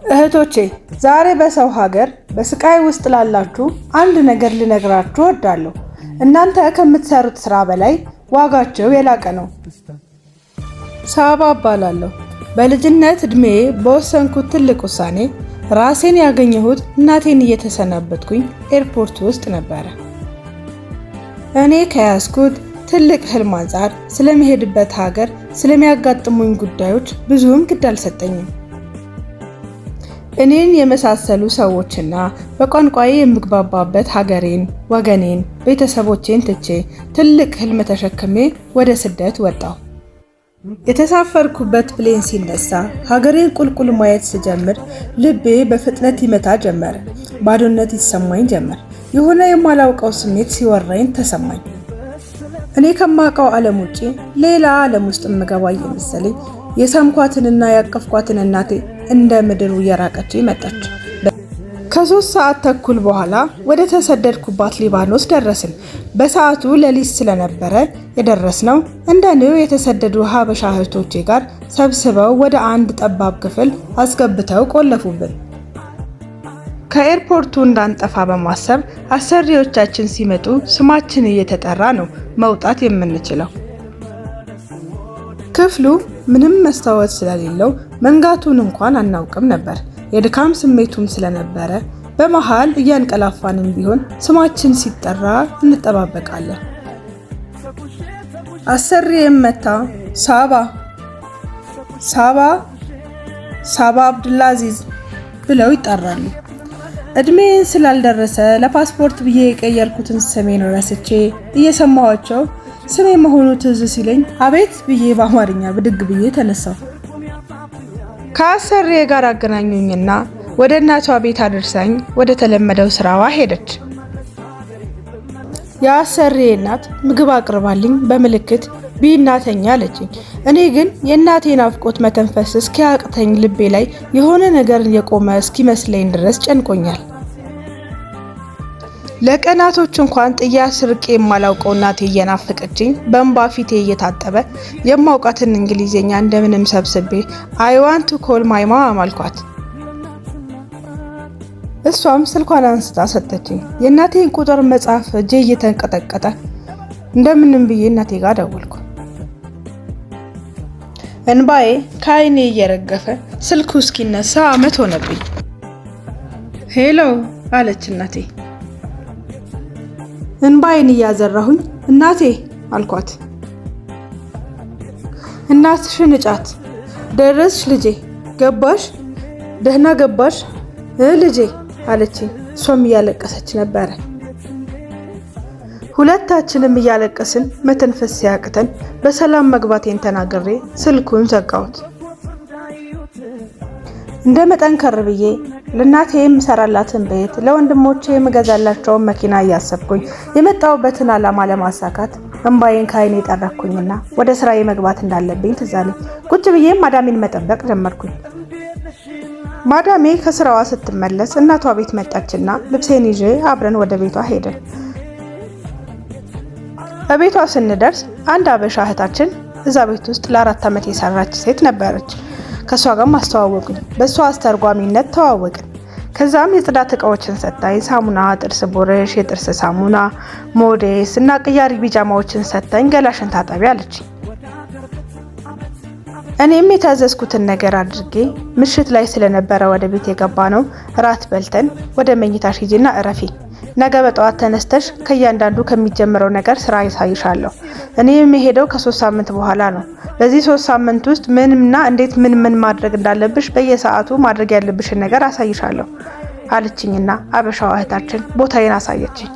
እህቶቼ ዛሬ በሰው ሀገር በስቃይ ውስጥ ላላችሁ አንድ ነገር ልነግራችሁ እወዳለሁ። እናንተ ከምትሰሩት ስራ በላይ ዋጋቸው የላቀ ነው። ሳባ እባላለሁ። በልጅነት እድሜ በወሰንኩት ትልቅ ውሳኔ ራሴን ያገኘሁት እናቴን እየተሰናበትኩኝ ኤርፖርት ውስጥ ነበረ። እኔ ከያዝኩት ትልቅ ህልም አንጻር ስለሚሄድበት ሀገር ስለሚያጋጥሙኝ ጉዳዮች ብዙም ግድ አልሰጠኝም። እኔን የመሳሰሉ ሰዎችና በቋንቋዬ የምግባባበት ሀገሬን፣ ወገኔን፣ ቤተሰቦቼን ትቼ ትልቅ ህልም ተሸክሜ ወደ ስደት ወጣሁ። የተሳፈርኩበት ፕሌን ሲነሳ ሀገሬን ቁልቁል ማየት ስጀምር ልቤ በፍጥነት ይመታ ጀመረ። ባዶነት ይሰማኝ ጀመር። የሆነ የማላውቀው ስሜት ሲወራኝ ተሰማኝ። እኔ ከማውቀው ዓለም ውጪ ሌላ ዓለም ውስጥ የምገባ እየመሰለኝ የሳምኳትንና ያቀፍኳትን እናቴ እንደ ምድሩ እየራቀች መጣች። ከ3 ሰዓት ተኩል በኋላ ወደ ተሰደድኩባት ሊባኖስ ደረስን። በሰዓቱ ሌሊት ስለነበረ የደረስነው እንደኔው የተሰደዱ ሀበሻ እህቶቼ ጋር ሰብስበው ወደ አንድ ጠባብ ክፍል አስገብተው ቆለፉብን። ከኤርፖርቱ እንዳንጠፋ በማሰብ አሰሪዎቻችን ሲመጡ ስማችን እየተጠራ ነው መውጣት የምንችለው። ክፍሉ ምንም መስታወት ስለሌለው መንጋቱን እንኳን አናውቅም ነበር። የድካም ስሜቱም ስለነበረ በመሃል እያንቀላፋንም ቢሆን ስማችን ሲጠራ እንጠባበቃለን። አሰሪዬም መታ ሳባ አብዱልአዚዝ ብለው ይጠራሉ። እድሜን ስላልደረሰ ለፓስፖርት ብዬ የቀየርኩትን ስሜን ረስቼ እየሰማኋቸው ስሜ መሆኑ ትዝ ሲለኝ አቤት ብዬ በአማርኛ ብድግ ብዬ ተነሳሁ። ከአሰሪዬ ጋር አገናኙኝና ወደ እናቷ ቤት አድርሳኝ ወደ ተለመደው ስራዋ ሄደች። የአሰሪዬ እናት ምግብ አቅርባልኝ በምልክት ቢናተኛ አለችኝ። እኔ ግን የእናቴ ናፍቆት መተንፈስ እስኪያቅተኝ ልቤ ላይ የሆነ ነገር የቆመ እስኪመስለኝ ድረስ ጨንቆኛል። ለቀናቶች እንኳን ጥያ ስርቄ የማላውቀው እናቴ እየናፈቀችኝ በእንባ ፊቴ እየታጠበ የማውቃትን እንግሊዝኛ እንደምንም ሰብስቤ I want to call my mom አልኳት። እሷም ስልኳን አንስታ ሰጠችኝ። የእናቴን ቁጥር መጻፍ እጄ እየተንቀጠቀጠ እንደምንም ብዬ እናቴ ጋር ደወልኩ። እንባዬ ከዓይኔ እየረገፈ ስልኩ እስኪነሳ አመት ሆነብኝ። ሄሎ አለች እናቴ። እንባዬን እያዘራሁኝ እናቴ አልኳት። እናትሽን እጫት ደረስሽ ልጄ ገባሽ ደህና ገባሽ ልጄ አለችኝ። እሷም እያለቀሰች ነበረ። ሁለታችንም እያለቀስን መተንፈስ ሲያቅተን በሰላም መግባቴን ተናግሬ ስልኩን ዘጋሁት። እንደ መጠንከር ብዬ ለእናቴ የምሰራላትን ቤት ለወንድሞቼ የምገዛላቸውን መኪና እያሰብኩኝ የመጣሁበትን ዓላማ ለማሳካት እንባዬን ከዓይኔ ጠረኩኝና ወደ ስራዬ መግባት እንዳለብኝ ትዝ አለኝ። ቁጭ ብዬም ማዳሜን መጠበቅ ጀመርኩኝ። ማዳሜ ከስራዋ ስትመለስ እናቷ ቤት መጣችና ልብሴን ይዤ አብረን ወደ ቤቷ ሄድን። በቤቷ ስንደርስ አንድ አበሻ እህታችን እዛ ቤት ውስጥ ለ4 ዓመት የሰራች ሴት ነበረች። ከሷ ጋርም አስተዋወቁኝ። በሷ አስተርጓሚነት ተዋወቅን። ከዛም የጽዳት እቃዎችን ሰጣኝ። ሳሙና፣ ጥርስ ቦረሽ፣ የጥርስ ሳሙና፣ ሞዴስ እና ቅያሪ ቢጃማዎችን ሰጣኝ። ገላሽን ታጠቢ አለች። እኔም የታዘዝኩትን ነገር አድርጌ ምሽት ላይ ስለነበረ ወደ ቤት የገባ ነው ራት በልተን ወደ መኝታሽ ሂጂና እረፊ፣ ነገ በጠዋት ተነስተሽ ከእያንዳንዱ ከሚጀምረው ነገር ስራ ያሳይሻለሁ። እኔ የምሄደው ከ3 ሳምንት በኋላ ነው። በዚህ 3 ሳምንት ውስጥ ምንና እንዴት ምን ማድረግ እንዳለብሽ በየሰዓቱ ማድረግ ያለብሽን ነገር አሳይሻለሁ አለችኝና አበሻዋ እህታችን ቦታዬን አሳየችኝ።